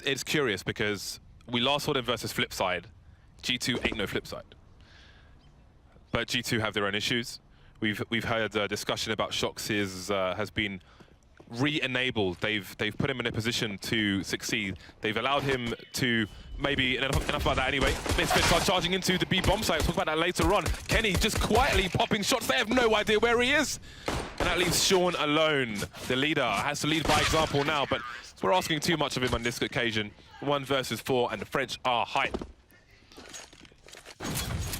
it's curious because we last saw them versus Flipside. G2 ain't no Flipside. But G2 have their own issues. We've heard a discussion about Shox has been re-enabled. They've put him in a position to succeed. They've allowed him to maybe enough about that anyway. Misfits are charging into the B bomb site. We'll talk about that later on. Kenny just quietly popping shots. They have no idea where he is. And that leaves Sean alone. The leader has to lead by example now, but we're asking too much of him on this occasion. 1 versus 4, and the French are hype.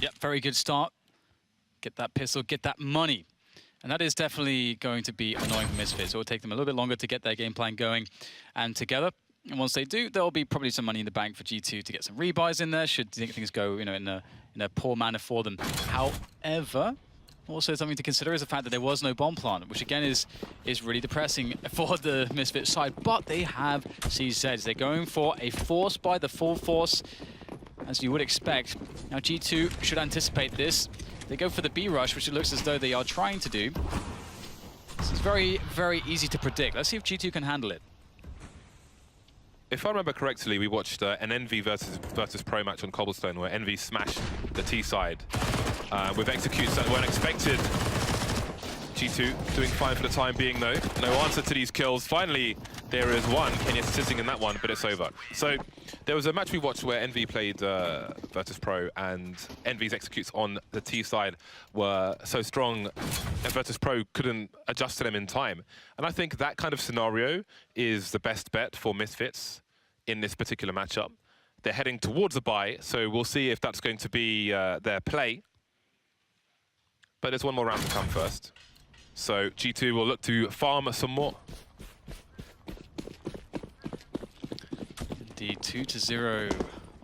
Yep, very good start. Get that pistol, get that money. And that is definitely going to be annoying for Misfits. It will take them a little bit longer to get their game plan going and together. And once they do, there'll be probably some money in the bank for G2 to get some rebuys in there, should things go, in a poor manner for them. However, also something to consider is the fact that there was no bomb plant, which again is really depressing for the Misfits side. But they have CZs. They're going for a force by the full force, as you would expect. Now G2 should anticipate this. They go for the B rush, which it looks as though they are trying to do. This is very, very easy to predict. Let's see if G2 can handle it. If I remember correctly, we watched an Envy versus Pro match on Cobblestone where Envy smashed the T side with executes that weren't expected. G2 doing fine for the time being though. No answer to these kills. Finally, there is one. Kenya's sitting in that one, but it's over. So there was a match we watched where Envy played versus Pro, and Envy's executes on the T side were so strong and versus Pro couldn't adjust to them in time. And I think that kind of scenario is the best bet for Misfits in this particular matchup. They're heading towards a bye, so we'll see if that's going to be their play. But there's one more round to come first. So G2 will look to farm some more. Indeed, 2-0.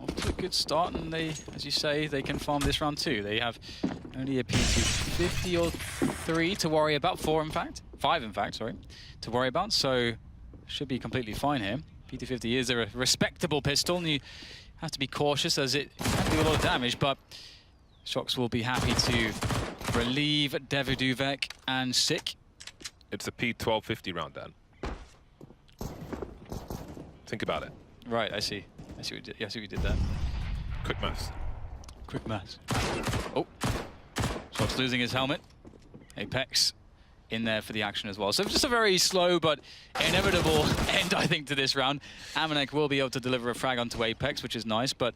Off to a good start, and they, as you say, they can farm this round too. They have only a P250 or 3 to worry about, 5 in fact, sorry, to worry about. So should be completely fine here. P250 is a respectable pistol, and you have to be cautious as it can do a lot of damage, but Shox will be happy to relieve Daviduvek and Sick. It's a P1250 round, Dan. Think about it. Right, I see. I see what you did there. Quick maths. Quick maths. Oh, Shox losing his helmet. Apex in there for the action as well. So just a very slow but inevitable end, I think, to this round. Amanek will be able to deliver a frag onto Apex, which is nice, but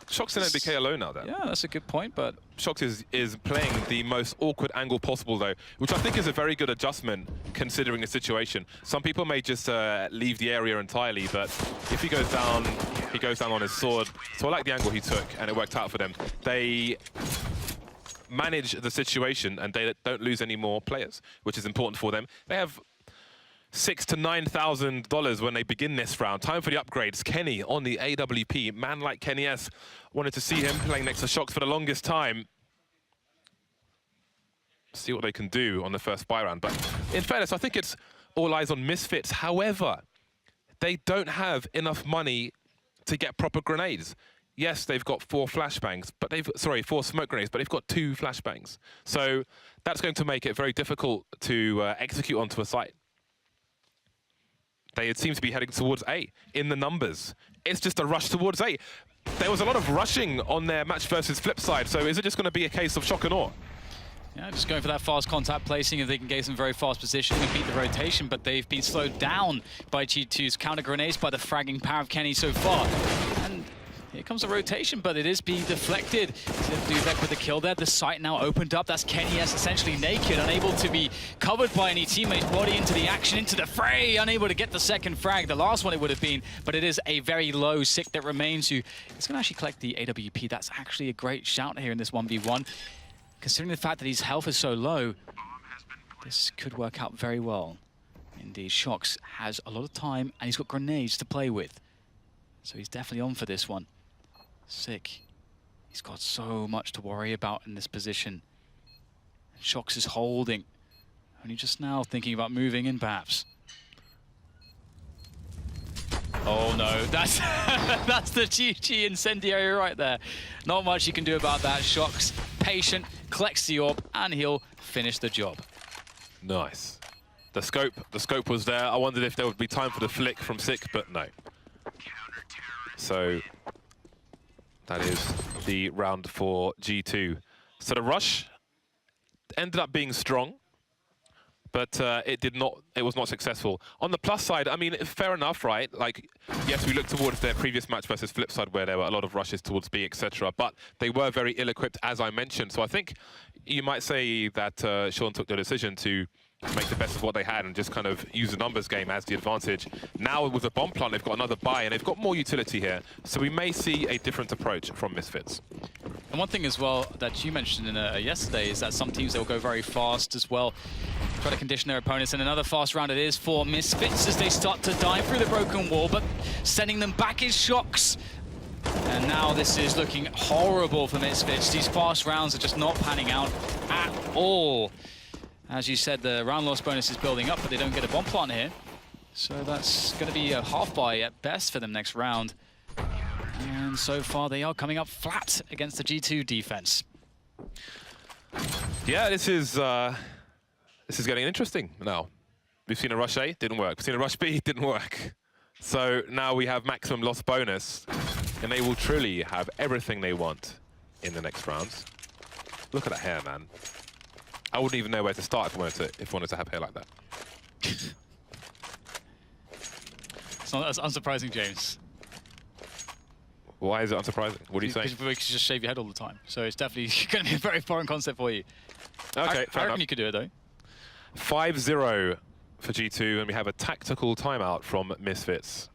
Shox in NBK alone now, then. Yeah, that's a good point, but Shox is playing the most awkward angle possible, though, which I think is a very good adjustment considering the situation. Some people may just leave the area entirely, but if he goes down on his sword. So I like the angle he took, and it worked out for them. They manage the situation, and they don't lose any more players, which is important for them. They have $6,000 to $9,000 when they begin this round. Time for the upgrades. Kenny on the AWP. Man like Kenny S. Wanted to see him playing next to Shox for the longest time. See what they can do on the first buy round. But in fairness, I think it's all eyes on Misfits. However, they don't have enough money to get proper grenades. Yes, they've got 4 flashbangs, but 4 smoke grenades, but they've got 2 flashbangs. So that's going to make it very difficult to execute onto a site. They seem to be heading towards A in the numbers. It's just a rush towards A. There was a lot of rushing on their match versus Flipside, so is it just going to be a case of shock and awe? Yeah, just going for that fast contact placing if they can get some very fast positioning and beat the rotation, but they've been slowed down by G2's counter grenades, by the fragging power of Kenny so far. And here comes the rotation, but it is being deflected. Duvek with the kill there. The site now opened up. That's Kenny S essentially naked, unable to be covered by any teammates. Body into the action, into the fray, unable to get the second frag. The last one it would have been, but it is a very low Sick that remains, who is going to actually collect the AWP. That's actually a great shout here in this 1v1. Considering the fact that his health is so low, this could work out very well. Indeed, Shox has a lot of time, and he's got grenades to play with. So he's definitely on for this one. Sick. He's got so much to worry about in this position. And Shox is holding. Only just now thinking about moving in, perhaps. Oh no, that's that's the GG incendiary right there. Not much you can do about that. Shox, patient, collects the orb, and he'll finish the job. Nice. The scope was there. I wondered if there would be time for the flick from Sick, but no. So that is the round for G2. So the rush ended up being strong, but it was not successful. On the plus side, I mean, fair enough, right? Like, yes, we looked towards their previous match versus Flipside where there were a lot of rushes towards B, etc. But they were very ill-equipped, as I mentioned. So I think you might say that Sean took the decision to make the best of what they had and just kind of use the numbers game as the advantage. Now with the bomb plant, they've got another buy and they've got more utility here. So we may see a different approach from Misfits. And one thing as well that you mentioned in yesterday is that some teams, they'll go very fast as well, try to condition their opponents. And another fast round it is for Misfits as they start to dive through the broken wall, but sending them back is shocks. And now this is looking horrible for Misfits. These fast rounds are just not panning out at all. As you said, the round loss bonus is building up, but they don't get a bomb plant here. So that's going to be a half buy at best for them next round. And so far, they are coming up flat against the G2 defense. Yeah, this is getting interesting now. We've seen a rush A, didn't work. We've seen a rush B, didn't work. So now we have maximum loss bonus, and they will truly have everything they want in the next rounds. Look at that hair, man. I wouldn't even know where to start if I wanted to have hair like that. It's not as unsurprising, James. Why is it unsurprising? What are you saying? Because you just shave your head all the time. So it's definitely going to be a very foreign concept for you. Okay, I reckon you could do it, though. 5-0 for G2, and we have a tactical timeout from Misfits.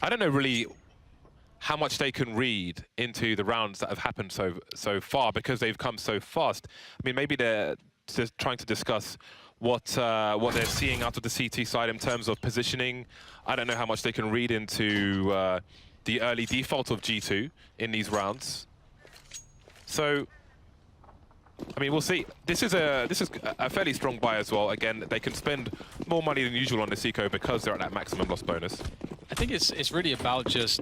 I don't know really how much they can read into the rounds that have happened so far because they've come so fast. I mean, maybe they're just trying to discuss what they're seeing out of the CT side in terms of positioning. I don't know how much they can read into the early default of G2 in these rounds. So, I mean, we'll see. This is a fairly strong buy as well. Again, they can spend more money than usual on this eco because they're at that maximum loss bonus. I think it's really about just,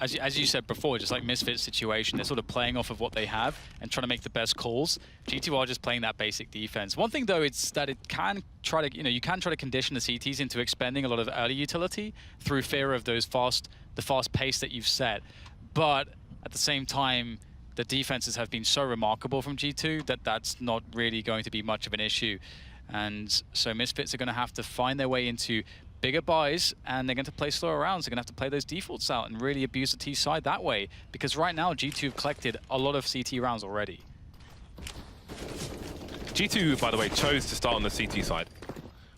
as you said before, just like Misfits situation, they're sort of playing off of what they have and trying to make the best calls. G2 are just playing that basic defense. One thing though, it's that it can try to, you can try to condition the CTs into expending a lot of early utility through fear of the fast pace that you've set. But at the same time, the defenses have been so remarkable from G2 that that's not really going to be much of an issue. And so Misfits are going to have to find their way into bigger buys, and they're going to play slower rounds. They're going to have to play those defaults out and really abuse the T side that way. Because right now, G2 have collected a lot of CT rounds already. G2, by the way, chose to start on the CT side.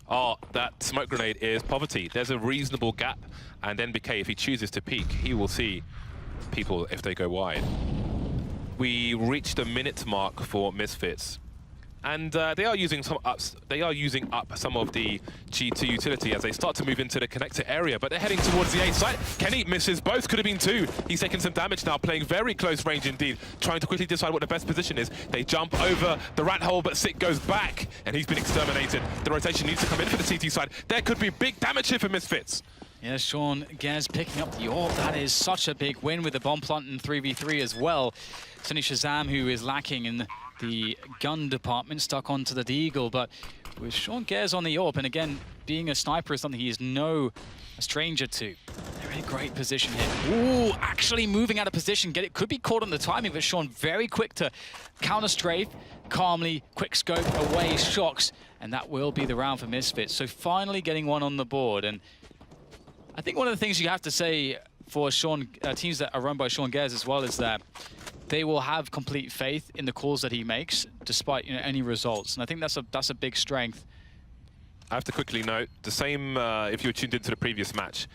Oh, that smoke grenade is poverty. There's a reasonable gap, and NBK, if he chooses to peek, he will see people if they go wide. We reached the minute mark for Misfits. And they are using some ups. They are using up some of the G2 utility as they start to move into the connector area, but they're heading towards the A site. Kenny misses both, could have been two. He's taking some damage now, playing very close range indeed, trying to quickly decide what the best position is. They jump over the rat hole, but Sick goes back, and he's been exterminated. The rotation needs to come in for the CT side. There could be big damage here for Misfits. Yeah, Sean Gez picking up the AWP. That is such a big win with the bomb plant in 3v3 as well. It's only Shazam who is lacking in the gun department, stuck onto the Deagle, but with Sean Gez on the AWP, and again, being a sniper is something he is no stranger to. They're in a great position here. Ooh, actually moving out of position. Could be caught on the timing, but Sean very quick to counter strafe, calmly, quick scope away, shocks, and that will be the round for Misfits. So finally getting one on the board, and I think one of the things you have to say for teams that are run by Sean Gez as well is that they will have complete faith in the calls that he makes, despite any results. And I think that's a big strength. I have to quickly note, the same if you were tuned into the previous match.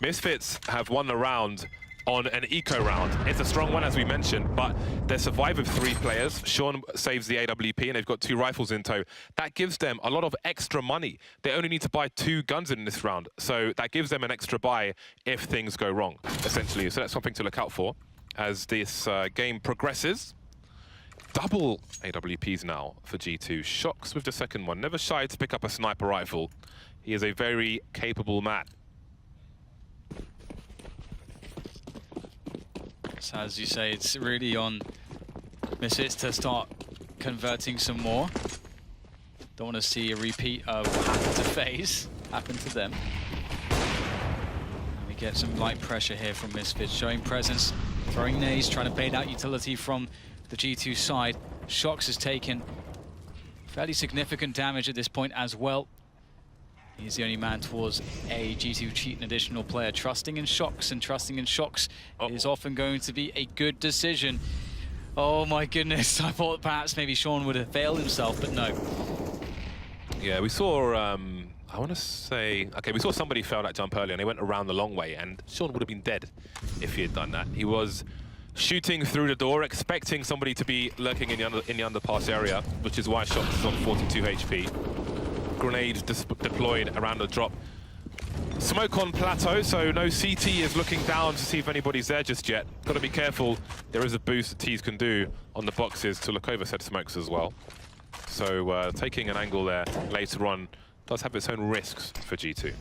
Misfits have won the round on an eco round. It's a strong one, as we mentioned, but they survive with 3 players. Sean saves the AWP, and they've got 2 rifles in tow. That gives them a lot of extra money. They only need to buy 2 guns in this round, so that gives them an extra buy if things go wrong, essentially. So that's something to look out for as this game progresses. Double AWPs now for G2. Shocks with the second one. Never shy to pick up a sniper rifle. He is a very capable man. So as you say, it's really on Misfits to start converting some more. Don't want to see a repeat of what happened to FaZe happen to them. And we get some light pressure here from Misfits, showing presence, throwing nades, trying to bait out utility from the G2 side. Shox has taken fairly significant damage at this point as well. He's the only man towards a G2 cheat, an additional player. Trusting in Shox, and trusting in Shox is often going to be a good decision. Oh my goodness, I thought perhaps maybe Sean would have failed himself, but no. Yeah, we saw, I want to say, okay, we saw somebody fail that jump earlier and they went around the long way, and Sean would have been dead if he had done that. He was shooting through the door, expecting somebody to be lurking in the underpass area, which is why Shox is on 42 HP. Grenade deployed around the drop. Smoke on plateau, so no CT is looking down to see if anybody's there just yet. Got to be careful. There is a boost that T's can do on the boxes to look over said smokes as well. So taking an angle there later on does have its own risks for G2.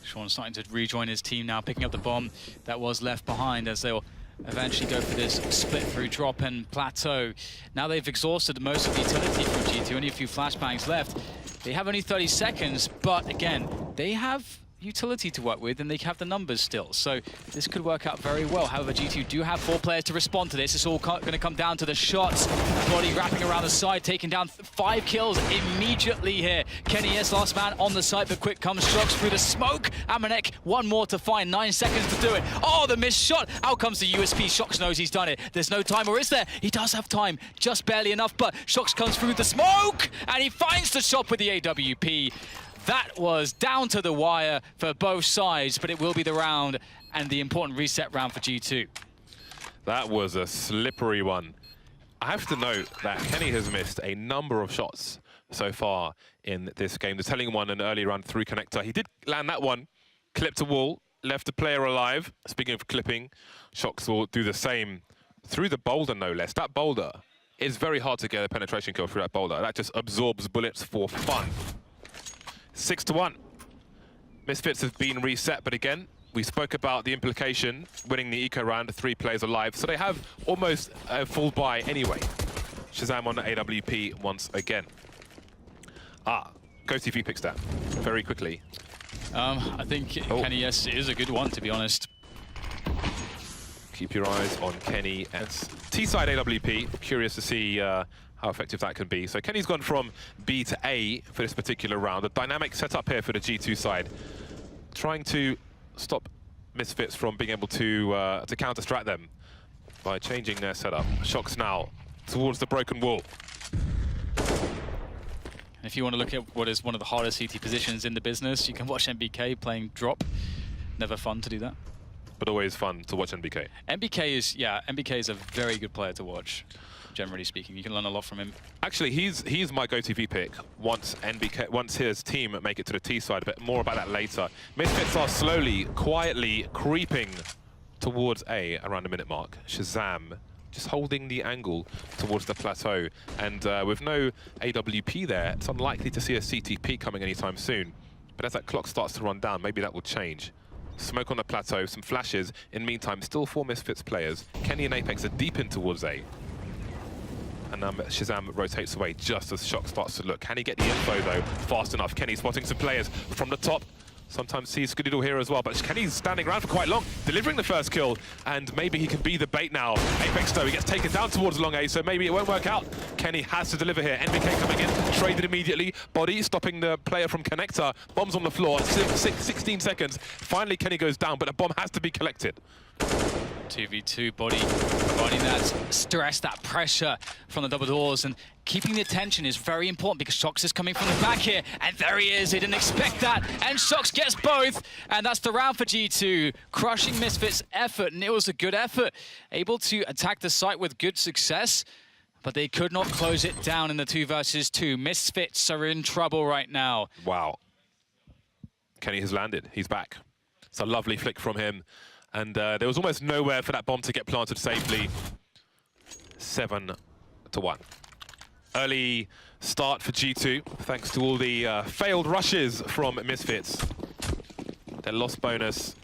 Sean starting to rejoin his team now, picking up the bomb that was left behind as they'll eventually go for this split through drop and plateau. Now they've exhausted most of the utility from G2, only a few flashbangs left. They have only 30 seconds, but again, they have utility to work with and they have the numbers still. So this could work out very well. However, G2 do have 4 players to respond to this. It's all going to come down to the shots. Body wrapping around the side, taking down 5 kills immediately here. Kenny is last man on the site, but quick comes Shox through the smoke. Amanek, one more to find, 9 seconds to do it. Oh, the missed shot. Out comes the USP. Shox knows he's done it. There's no time, or is there? He does have time, just barely enough, but Shox comes through the smoke and he finds the shot with the AWP. That was down to the wire for both sides, but it will be the round and the important reset round for G2. That was a slippery one. I have to note that Kenny has missed a number of shots so far in this game. The telling one an early run through connector. He did land that one, clipped a wall, left a player alive. Speaking of clipping, Shox will do the same through the boulder, no less. That boulder is very hard to get a penetration kill through that boulder. That just absorbs bullets for fun. 6-1. Misfits have been reset, but again, we spoke about the implication, winning the eco round, 3 players alive, so they have almost a full buy anyway. Shazam on the AWP once again. GoTV picks that very quickly. I think Kenny, yes, is a good one, to be honest. Keep your eyes on Kenny and T-side AWP. Curious to see how effective that can be. So Kenny's gone from B to A for this particular round. A dynamic setup here for the G2 side, trying to stop Misfits from being able to counter-strat them by changing their setup. Shox now towards the broken wall. If you want to look at what is one of the hardest CT positions in the business, you can watch MBK playing drop. Never fun to do that. But always fun to watch MBK. MBK is a very good player to watch. Generally speaking, you can learn a lot from him. Actually, he's my GoTV pick once his team make it to the T side, but more about that later. Misfits are slowly, quietly creeping towards A around the minute mark. Shazam just holding the angle towards the plateau, and with no AWP there, it's unlikely to see a CT peak coming anytime soon. But as that clock starts to run down, maybe that will change. Smoke on the plateau, some flashes. In the meantime, still 4 Misfits players. Kenny and Apex are deep in towards A. And Shazam rotates away just as Shox starts to look. Can he get the info, though, fast enough? Kenny spotting some players from the top. Sometimes sees Scoodiddle here as well, but Kenny's standing around for quite long, delivering the first kill, and maybe he can be the bait now. Apex, though, he gets taken down towards long A, so maybe it won't work out. Kenny has to deliver here. NBK coming in, traded immediately. Body stopping the player from connector. Bombs on the floor, 16 seconds. Finally, Kenny goes down, but the bomb has to be collected. 2v2, Body providing that stress, that pressure from the double doors, and keeping the attention is very important because Shox is coming from the back here, and there he is. He didn't expect that, and Shox gets both, and that's the round for G2, crushing Misfits' effort, and it was a good effort, able to attack the site with good success, but they could not close it down in the 2 versus 2. Misfits are in trouble right now. Wow. Kenny has landed. He's back. It's a lovely flick from him. And there was almost nowhere for that bomb to get planted safely. 7-1. Early start for G2, thanks to all the failed rushes from Misfits. Their lost bonus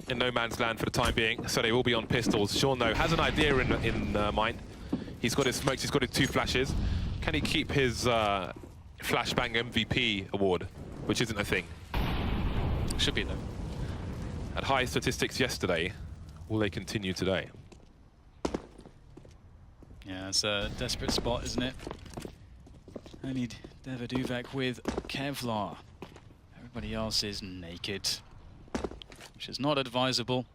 in no man's land for the time being, so they will be on pistols. Sean, though, has an idea in mind. He's got his smokes, he's got his 2 flashes. Can he keep his flashbang MVP award, which isn't a thing? Should be, though. Had high statistics yesterday. Will they continue today? Yeah, it's a desperate spot, isn't it? Only Devaduvek with Kevlar. Everybody else is naked, which is not advisable.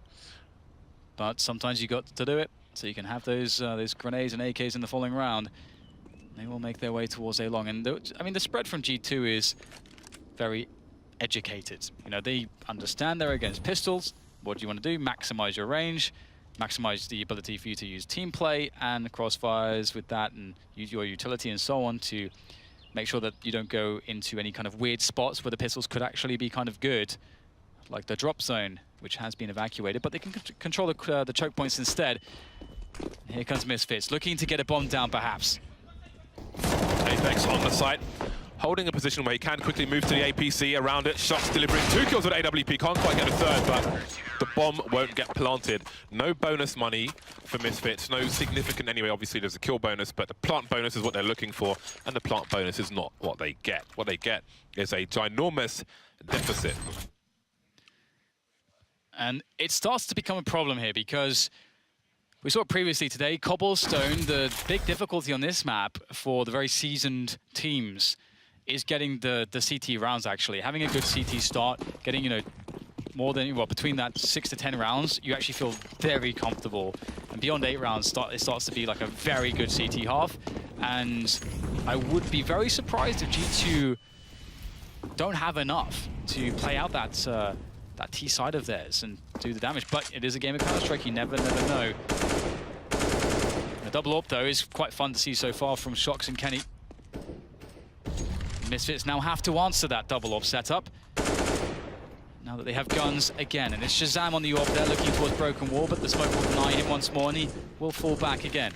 But sometimes you got to do it, so you can have those grenades and AKs in the following round. They will make their way towards A long, and I mean the spread from G2 is very educated. You know, they understand they're against pistols. What do you want to do? Maximize your range, maximize the ability for you to use team play and crossfires with that, and use your utility and so on to make sure that you don't go into any kind of weird spots where the pistols could actually be kind of good, like the drop zone, which has been evacuated, but they can control the choke points instead. Here comes Misfits, looking to get a bomb down perhaps. Apex on the site, holding a position where he can quickly move to the APC around it. Shots delivering 2 kills with AWP, can't quite get a third, but the bomb won't get planted. No bonus money for Misfits, no significant anyway. Obviously there's a kill bonus, but the plant bonus is what they're looking for, and the plant bonus is not what they get. What they get is a ginormous deficit. And it starts to become a problem here because we saw it previously today, Cobblestone, the big difficulty on this map for the very seasoned teams is getting the CT rounds actually. Having a good CT start, getting, you know, more than, well, between that 6 to 10 rounds, you actually feel very comfortable. And beyond 8 rounds, it starts to be like a very good CT half. And I would be very surprised if G2 don't have enough to play out that T side of theirs and do the damage. But it is a game of Counter-Strike, you never know. A double AWP though is quite fun to see so far from Shox and Kenny. Misfits now have to answer that double AWP setup. Now that they have guns again, and it's Shazam on the AWP, they're looking towards Broken Wall, but the smoke will deny him once more and he will fall back again.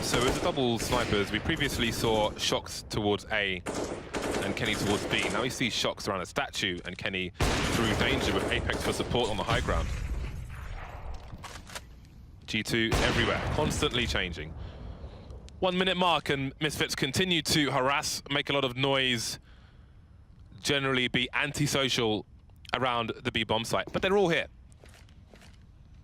So with the double snipers, we previously saw Shox towards A and Kenny towards B. Now we see Shox around a statue and Kenny through danger with Apex for support on the high ground. G2 everywhere, constantly changing. 1 minute mark and Misfits continue to harass, make a lot of noise, generally be antisocial around the B bomb site, but they're all here.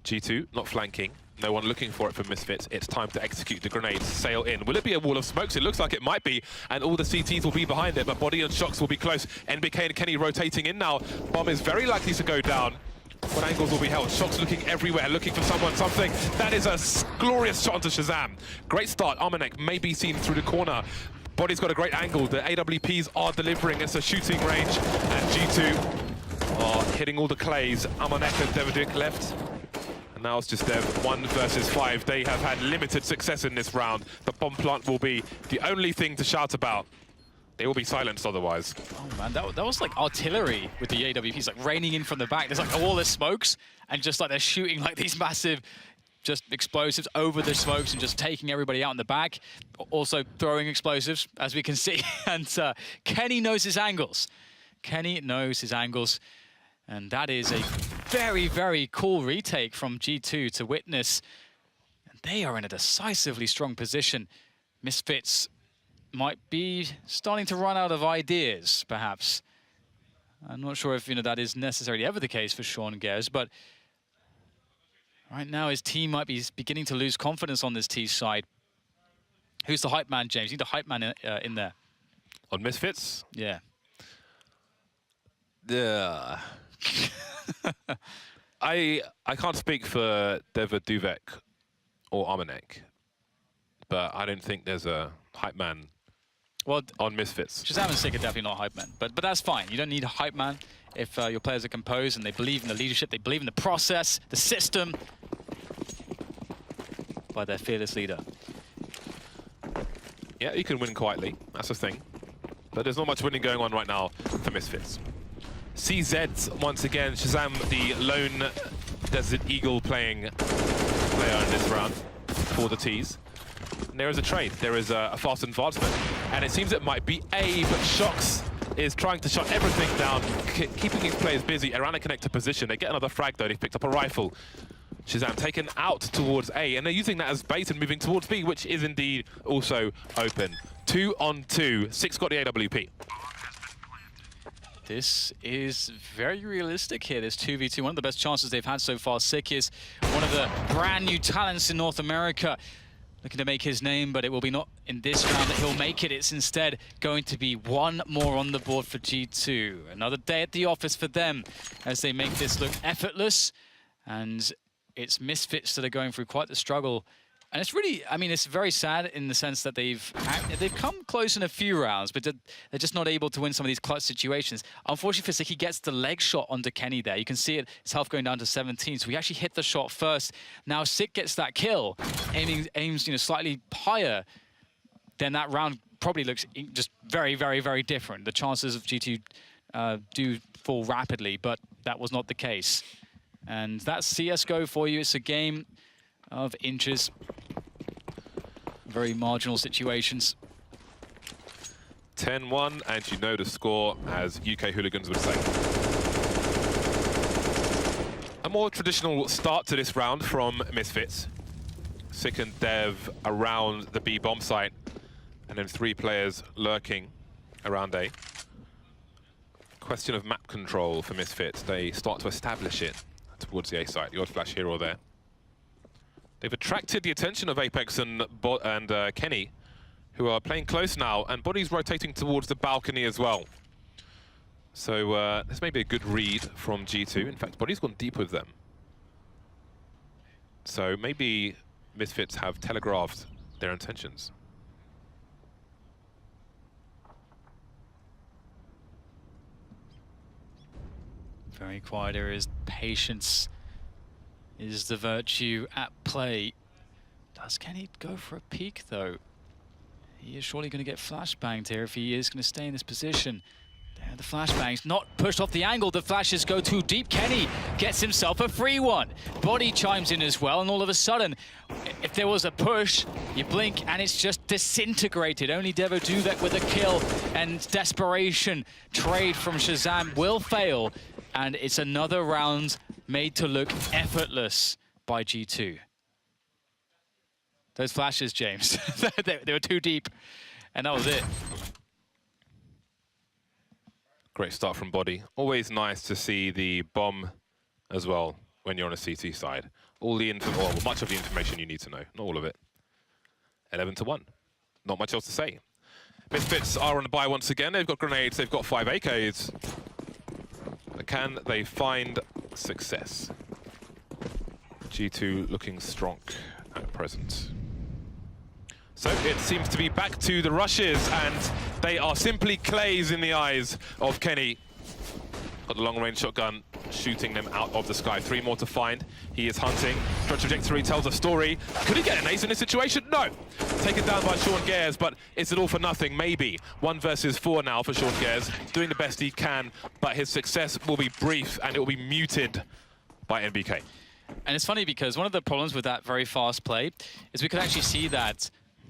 G2 not flanking. No one looking for it from Misfits. It's time to execute the grenades, sail in. Will it be a wall of smokes? It looks like it might be, and all the CTs will be behind it, but Body and Shox will be close. NBK and Kenny rotating in now. Bomb is very likely to go down. What angles will be held? Shox looking everywhere, looking for someone, something. That is a glorious shot onto Shazam. Great start. Armanek may be seen through the corner. Body's got a great angle. The AWPs are delivering. It's a shooting range, and G2 are hitting all the clays. Armanek and Devaduvek left. Now it's just Dev 1 versus 5. They have had limited success in this round. The bomb plant will be the only thing to shout about. They will be silenced otherwise. Oh man, that was like artillery with the AWPs, like raining in from the back. There's like all this smokes, and just like they're shooting like these massive just explosives over the smokes and just taking everybody out in the back. Also throwing explosives, as we can see. And Kenny knows his angles. Kenny knows his angles. And that is a very, very cool retake from G2 to witness. And they are in a decisively strong position. Misfits might be starting to run out of ideas, perhaps. I'm not sure if that is necessarily ever the case for Sean Gers, but right now his team might be beginning to lose confidence on this T side. Who's the hype man, James? You need the hype man in there. On Misfits? Yeah. Yeah. I can't speak for Devaduvek or Armanek, but I don't think there's a hype man on Misfits. Shazam and Sig are definitely not hype men, but that's fine. You don't need a hype man if your players are composed and they believe in the leadership, they believe in the process, the system, by their fearless leader. Yeah, you can win quietly. That's the thing. But there's not much winning going on right now for Misfits. CZ, once again, Shazam, the lone Desert Eagle playing player in this round for the Ts. And there is a trade. There is a fast advancement. And it seems it might be A, but Shox is trying to shut everything down, keeping his players busy around a connector position. They get another frag, though. They've picked up a rifle. Shazam taken out towards A, and they're using that as bait and moving towards B, which is indeed also open. 2 on 2. Six got the AWP. this is very realistic here, this 2v2. One of the best chances they've had so far. Sick is one of the brand new talents in North America, looking to make his name, but it will be not in this round that he'll make it. It's instead going to be one more on the board for G2. Another day at the office for them as they make this look effortless. And it's Misfits that are going through quite the struggle. And it's really, I mean, it's very sad in the sense that they've come close in a few rounds, but they're just not able to win some of these clutch situations. Unfortunately for Sick, he gets the leg shot onto Kenny there. You can see it, his health going down to 17, so he actually hit the shot first. Now Sick gets that kill, aims slightly higher. Then that round probably looks just very, very, very different. The chances of G2 do fall rapidly, but that was not the case. And that's CSGO for you. It's a game of inches. Very marginal situations. 10-1, and you know the score, as UK hooligans would say. A more traditional start to this round from Misfits. Sick and Dev around the B bomb site, and then 3 players lurking around A. Question of map control for Misfits. They start to establish it towards the A site. The odd flash here or there. They've attracted the attention of Apex and Kenny, who are playing close now, and Body's rotating towards the balcony as well. So this may be a good read from G2. In fact, Body's gone deep with them. So maybe Misfits have telegraphed their intentions. Very quiet areas. Patience is the virtue at play. Does Kenny go for a peek, though? He is surely going to get flashbanged here if he is going to stay in this position. There, the flashbangs not pushed off the angle. The flashes go too deep. Kenny gets himself a free one. Body chimes in as well, and all of a sudden, if there was a push, you blink and it's just disintegrated. Only Devo do that with a kill, and desperation trade from Shazam will fail, and it's another round made to look effortless by G2. Those flashes, James, they were too deep, and that was it. Great start from Body. Always nice to see the bomb as well when you're on a CT side. All the much of the information you need to know, not all of it. 11-1. Not much else to say. Misfits are on the buy once again. They've got grenades, they've got 5 AKs. But can they find success? G2 looking strong at present. So it seems to be back to the rushes, and they are simply clays in the eyes of Kenny. Got the long-range shotgun, shooting them out of the sky. 3 more to find. He is hunting. Trajectory tells a story. Could he get an ace in this situation? No. Taken down by Sean Gares, but is it all for nothing? Maybe. 1 versus 4 now for Sean Gares. Doing the best he can, but his success will be brief, and it will be muted by NBK. And it's funny because one of the problems with that very fast play is we could actually see that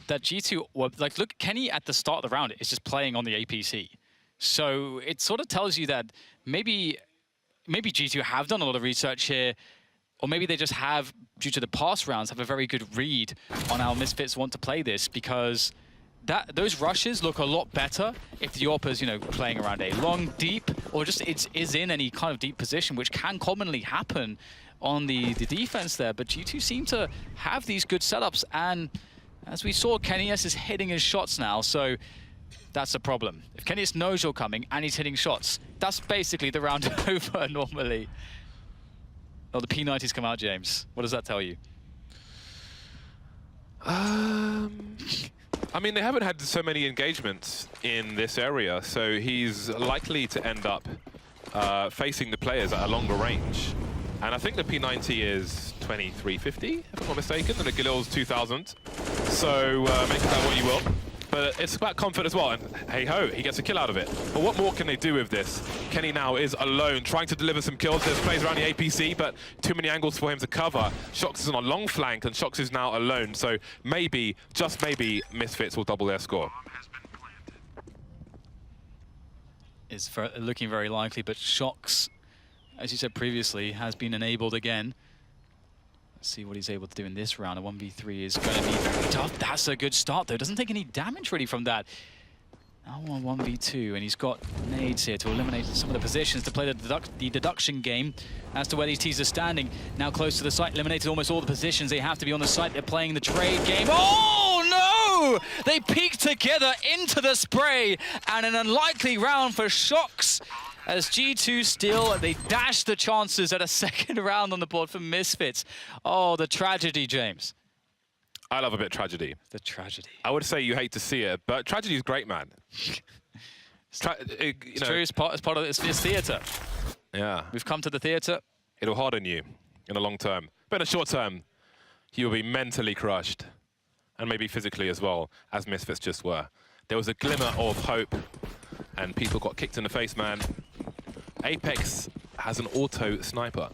G2, like, look, Kenny at the start of the round is just playing on the APC. So it sort of tells you that maybe G2 have done a lot of research here, or maybe they just have, due to the past rounds, have a very good read on how Misfits want to play this, because those rushes look a lot better if the AWP's, playing around a long, deep, or just is in any kind of deep position, which can commonly happen on the defense there. But G2 seem to have these good setups, and as we saw, Kenny S is hitting his shots now, so that's a problem. If Kenny S knows you're coming and he's hitting shots, that's basically the round over normally. Oh, the P90's come out, James. What does that tell you? I mean, they haven't had so many engagements in this area, so he's likely to end up facing the players at a longer range. And I think the P90 is 2350, if I'm not mistaken, and the Galil's 2000. So make of that what you will. But it's about comfort as well, and hey-ho, he gets a kill out of it. But what more can they do with this? Kenny now is alone, trying to deliver some kills. There's plays around the APC, but too many angles for him to cover. Shox is on a long flank, and Shox is now alone. So maybe, just maybe, Misfits will double their score. It's looking very likely, but Shox, as you said previously, has been enabled again. Let's see what he's able to do in this round. A 1v3 is going to be very tough. That's a good start, though. Doesn't take any damage really from that. Now on 1v2, and he's got nades here to eliminate some of the positions to play the deduction game as to where these teams are standing. Now close to the site, eliminated almost all the positions. They have to be on the site. They're playing the trade game. Oh, no! They peek together into the spray, and an unlikely round for Shocks. As G2 still, they dash the chances at a second round on the board for Misfits. Oh, the tragedy, James. I love a bit of tragedy. The tragedy. I would say you hate to see it, but tragedy is great, man. It's true, it's part of this theatre. Yeah. We've come to the theatre. It'll harden you in the long term. But in the short term, you will be mentally crushed. And maybe physically as well, as Misfits just were. There was a glimmer of hope, and people got kicked in the face, man. Apex has an auto sniper.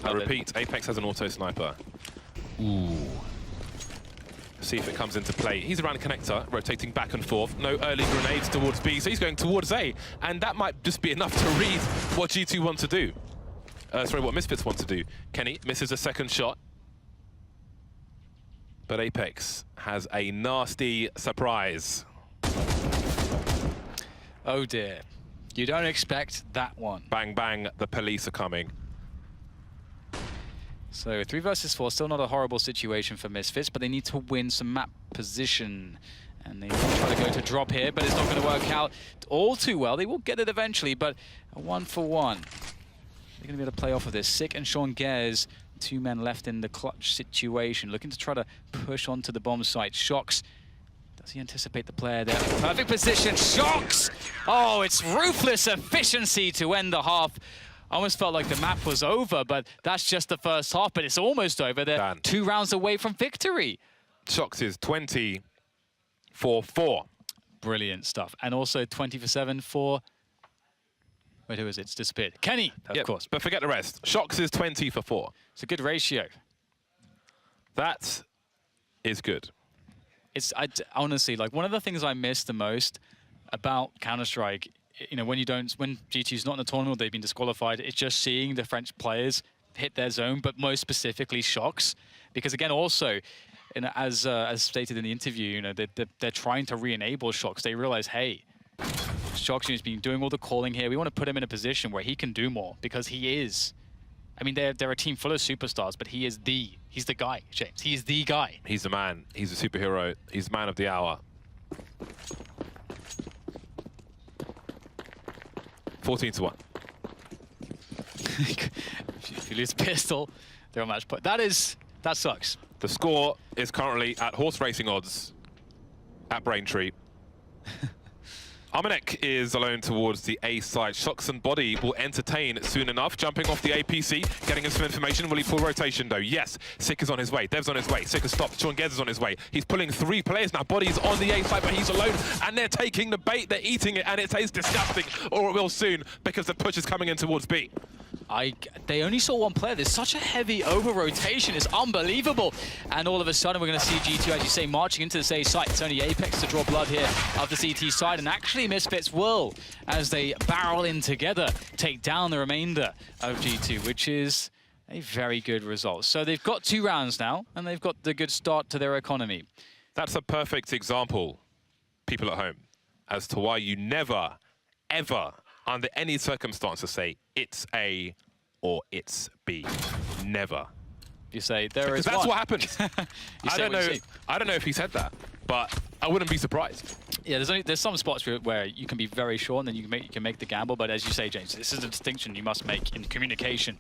I repeat, Apex has an auto sniper. Ooh. See if it comes into play. He's around the connector, rotating back and forth. No early grenades towards B, so he's going towards A. And that might just be enough to read what G2 want to do. Sorry, what Misfits want to do. Kenny misses a second shot. But Apex has a nasty surprise. Oh dear. You don't expect that one. Bang, bang, the police are coming. So 3 versus 4, still not a horrible situation for Misfits, but they need to win some map position. And they will try to go to drop here, but it's not going to work out all too well. They will get it eventually, but a 1-for-1. They're going to be able to play off of this. Sick and Sean Gares, 2 men left in the clutch situation, looking to try to push onto the bomb site. Shocks. Does he anticipate the player there? Perfect position. Shocks! Oh, it's ruthless efficiency to end the half. I almost felt like the map was over, but that's just the first half, but it's almost over. They're 2 rounds away from victory. Shocks is 20 for 4. Brilliant stuff. And also 20 for 7 for... Wait, who is it? It's disappeared. Kenny, of course. But forget the rest. Shocks is 20 for 4. It's a good ratio. That is good. It's honestly, like, one of the things I miss the most about Counter-Strike, you know, when G2's not in the tournament, they've been disqualified, it's just seeing the French players hit their zone, but most specifically Shocks. Because again, also, you know, as stated in the interview, you know, they're trying to re-enable Shocks. They realize, hey, Shocks has been doing all the calling here. We want to put him in a position where he can do more, because he is. I mean, they're a team full of superstars, but he's the guy, James. He's the guy. He's the man. He's a superhero. He's man of the hour. 14 to 1. If you lose a pistol, they're on match point. That sucks. The score is currently at horse racing odds at Braintree. Armanek is alone towards the A side. Shocks and Body will entertain soon enough. Jumping off the APC, getting him some information. Will he pull rotation though? Yes. Sick is on his way. Dev's on his way. Sick has stopped. Sean Gez is on his way. He's pulling 3 players now. Body's on the A side, but he's alone. And they're taking the bait. They're eating it, and it tastes disgusting. Or it will soon, because the push is coming in towards B. They only saw 1 player. There's such a heavy over-rotation. It's unbelievable. And all of a sudden, we're going to see G2, as you say, marching into the A site. It's only Apex to draw blood here of the CT side. And actually, Misfits will, as they barrel in together, take down the remainder of G2, which is a very good result. So they've got 2 rounds now, and they've got the good start to their economy. That's a perfect example, people at home, as to why you never, ever, under any circumstances, say it's A or it's B. Never. You say there is that's one. what happens. I don't know if he said that, but I wouldn't be surprised. Yeah, there's some spots where you can be very sure, and then you can make the gamble. But as you say, James, this is a distinction you must make in communication.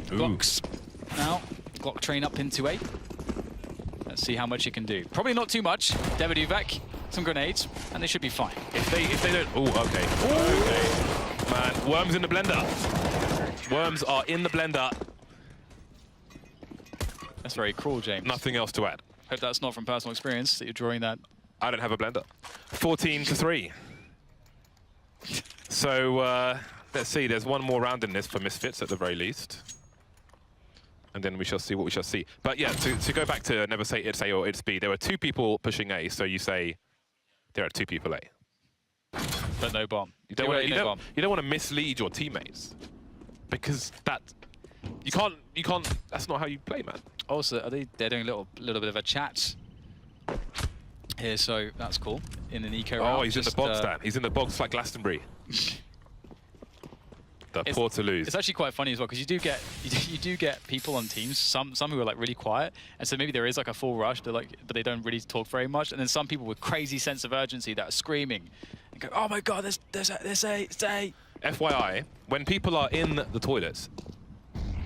Glocks now. Glock train up into A. Let's see how much it can do. Probably not too much. Daviduvek, some grenades, and they should be fine. If they don't... Oh, okay. Ooh. Okay. Man, worms in the blender. Worms are in the blender. That's very cruel, James. Nothing else to add. Hope that's not from personal experience that you're drawing that. I don't have a blender. 14 to 3. So, let's see. There's 1 more round in this for Misfits at the very least. And then we shall see what we shall see. But yeah, to go back to never say it's A or it's B, there were 2 people pushing A, so you say there are 2 people A. But no bomb. You don't want to mislead your teammates, because you can't. That's not how you play, man. Also, they're doing a little bit of a chat here, so that's cool. In an eco Oh, round, he's in the box, Dan. He's in the box like Glastonbury. The Portaloos. It's actually quite funny as well, because you do get people on teams, some who are like really quiet, and so maybe there is like a full rush, but they don't really talk very much, and then some people with crazy sense of urgency that are screaming and go, "Oh my God, there's a." FYI, when people are in the toilets,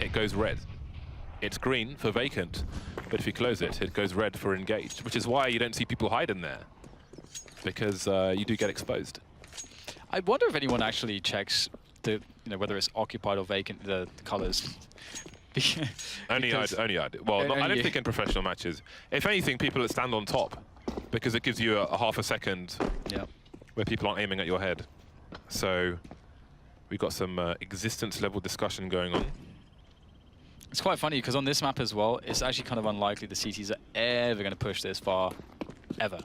it goes red. It's green for vacant, but if you close it, it goes red for engaged, which is why you don't see people hide in there, because you do get exposed. I wonder if anyone actually checks whether it's occupied or vacant, the colors. Only I'd. Well, I don't think in professional matches. If anything, people that stand on top, because it gives you a half a second where people aren't aiming at your head. So we've got some existence level discussion going on. It's quite funny because on this map as well, it's actually kind of unlikely the CTs are ever going to push this far, ever.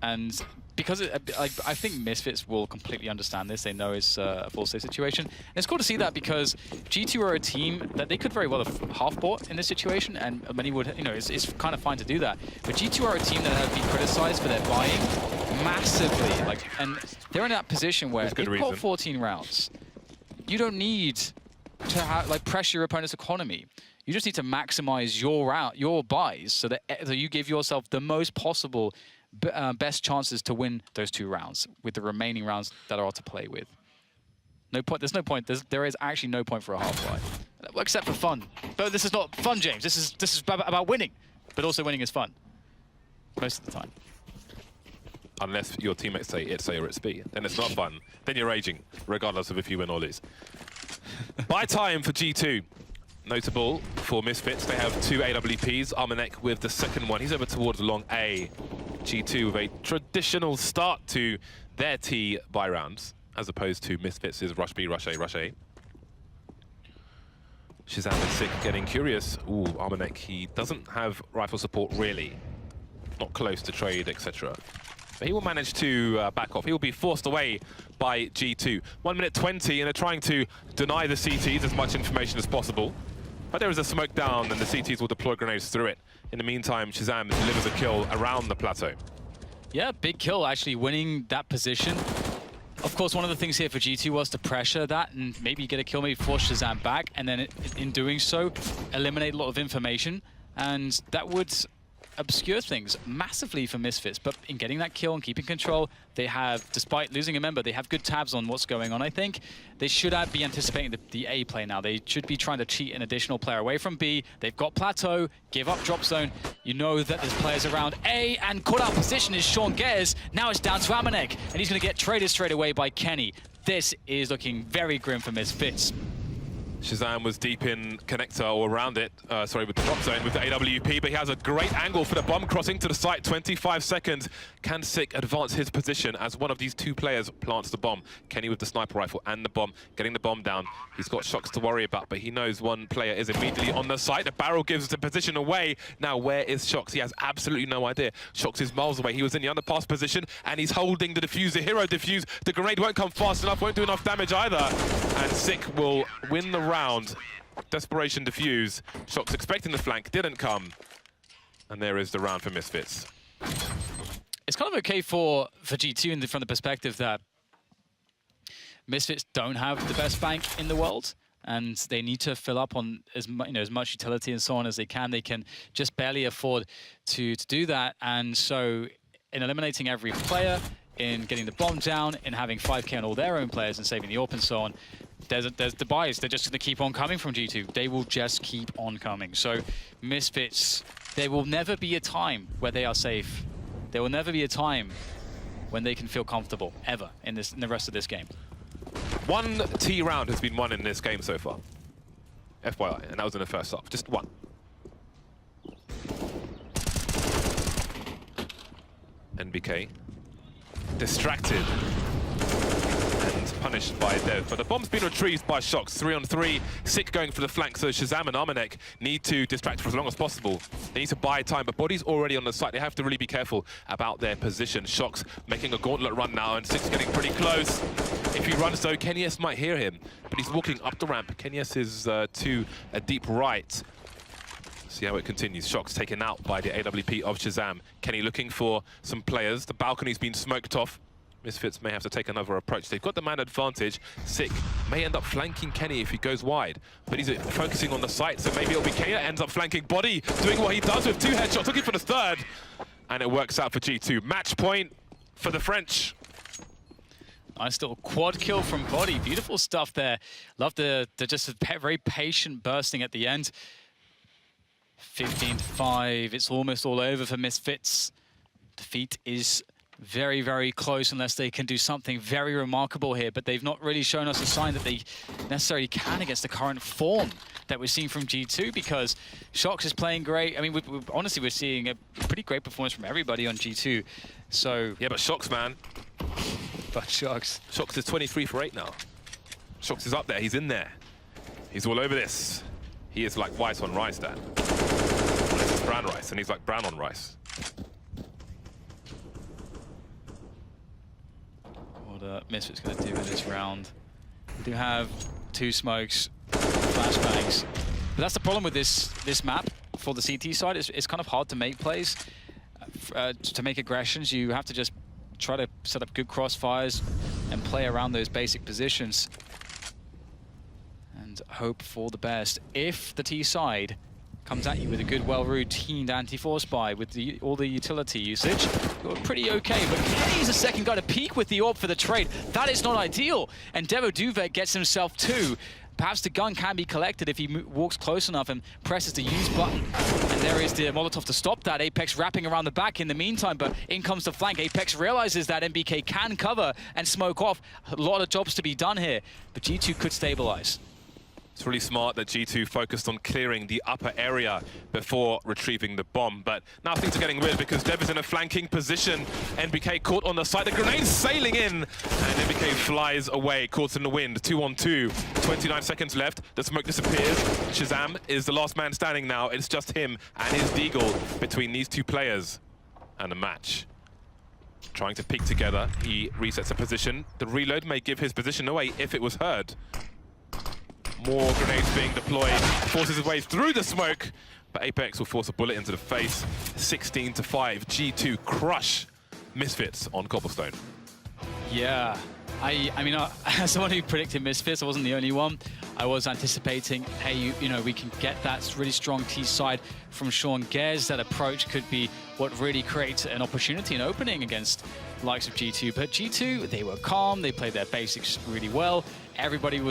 And because I think Misfits will completely understand this. They know it's a full save situation. And it's cool to see that because G2 are a team that they could very well have half-bought in this situation, and many would, it's kind of fine to do that. But G2 are a team that have been criticized for their buying massively. And they're in that position where they've got 14 rounds. You don't need to pressure your opponent's economy. You just need to maximize your buys so that you give yourself the most possible best chances to win those 2 rounds with the remaining rounds that are to play with. No point. There's no point. There is actually no point for a half buy, except for fun. But this is not fun, James. This is about winning, but also winning is fun most of the time. Unless your teammates say it's A or it's B, then it's not fun. Then you're raging, regardless of if you win or lose. Buy time for G2. Notable for Misfits, they have 2 AWPs. Armanek with the second one. He's over towards long A. G2 with a traditional start to their T buy rounds, as opposed to Misfits' rush B, rush A, rush A. Shazam and Sick getting curious. Ooh, Armanek, he doesn't have rifle support really. Not close to trade, etc. But he will manage to back off. He will be forced away by G2. 1 minute 20, and they're trying to deny the CTs as much information as possible. But there is a smoke down, and the CTs will deploy grenades through it. In the meantime, Shazam delivers a kill around the plateau. Yeah, big kill, actually, winning that position. Of course, one of the things here for G2 was to pressure that and maybe get a kill, maybe force Shazam back, and then in doing so, eliminate a lot of information. And that would obscure things massively for Misfits, but in getting that kill and keeping control, they have, despite losing a member, they have good tabs on what's going on, I think. They should be anticipating the A play now. They should be trying to cheat an additional player away from B. They've got Plateau, give up drop zone. You know that there's players around A, and caught out position is Sean Gez. Now it's down to Amanek, and he's going to get traded straight away by Kenny. This is looking very grim for Misfits. Shazam was deep in connector or around it, with the drop zone with the AWP, but he has a great angle for the bomb crossing to the site. 25 seconds. Can Sick advance his position as one of these 2 players plants the bomb? Kenny with the sniper rifle and the bomb, getting the bomb down. He's got Shocks to worry about, but he knows one player is immediately on the site. The barrel gives the position away. Now, where is Shocks? He has absolutely no idea. Shocks is miles away. He was in the underpass position, and he's holding the diffuser. Hero defuse. The grenade won't come fast enough, won't do enough damage either. And Sick will win the round. Desperation defuse. Shocks expecting the flank, didn't come. And there is the round for Misfits. It's kind of okay for G2 from the perspective that Misfits don't have the best bank in the world, and they need to fill up on as much utility and so on as they can. They can just barely afford to do that, and so in eliminating every player, in getting the bomb down, in having 5k on all their own players and saving the AWP and so on, there's the buys. They're just going to keep on coming from G2. They will just keep on coming. So Misfits, there will never be a time where they are safe. There will never be a time when they can feel comfortable, ever, in the rest of this game. 1 T round has been won in this game so far. FYI, and that was in the first half. Just 1. NBK distracted and punished by Dev, but the bomb's been retrieved by Shocks. 3 on 3, Sick going for the flank, so Shazam and Armanek need to distract for as long as possible. They need to buy time, but Body's already on the site. They have to really be careful about their position. Shocks making a gauntlet run now, and Sick's getting pretty close. If he runs though, Kenyes might hear him, but he's walking up the ramp. Kenyes is to a deep right. See how it continues. Shock's taken out by the AWP of Shazam. Kenny looking for some players. The balcony's been smoked off. Misfits may have to take another approach. They've got the man advantage. Sick may end up flanking Kenny if he goes wide, but he's focusing on the site, so maybe it'll be Kea ends up flanking Body, doing what he does with 2 headshots, looking for the 3rd, and it works out for G2. Match point for the French. Nice little quad kill from Body. Beautiful stuff there. Love the just a very patient bursting at the end. 15-5. It's almost all over for Misfits. Defeat is very, very close unless they can do something very remarkable here, but they've not really shown us a sign that they necessarily can against the current form that we're seeing from G2, because Shox is playing great. I mean, honestly, we're seeing a pretty great performance from everybody on G2. So yeah, but Shox, man. But Shox is 23 for 8 now. Shox is up there. He's in there. He's all over this. He is like white on rice, Dan. This is brown rice, and he's like brown on rice. What Misfits going to do with this round? We do have 2 smokes, flashbangs. But that's the problem with this map for the CT side. It's kind of hard to make plays, to make aggressions. You have to just try to set up good crossfires and play around those basic positions and hope for the best. If the T side comes at you with a good, well-routined anti-force buy with all the utility usage, you're pretty okay. But Kenny's the second guy to peek with the AWP for the trade. That is not ideal. And Devo Duvet gets himself 2. Perhaps the gun can be collected if he walks close enough and presses the use button. And there is the Molotov to stop that. Apex wrapping around the back in the meantime, but in comes the flank. Apex realizes that MBK can cover and smoke off. A lot of jobs to be done here, but G2 could stabilize. It's really smart that G2 focused on clearing the upper area before retrieving the bomb. But now things are getting weird because Dev is in a flanking position. NBK caught on the side. The grenade's sailing in. And NBK flies away, caught in the wind. 2-on-2. 29 seconds left. The smoke disappears. Shazam is the last man standing now. It's just him and his deagle between these 2 players. And a match. Trying to peek together. He resets a position. The reload may give his position away if it was heard. More grenades being deployed, forces his way through the smoke, but Apex will force a bullet into the face. 16-5, G2 crush Misfits on Cobblestone. Yeah, I mean, as someone who predicted Misfits, I wasn't the only one. I was anticipating, hey, you know, we can get that really strong T side from Sean Gez. That approach could be what really creates an opportunity, an opening against the likes of G2. But G2, they were calm, they played their basics really well. Everybody was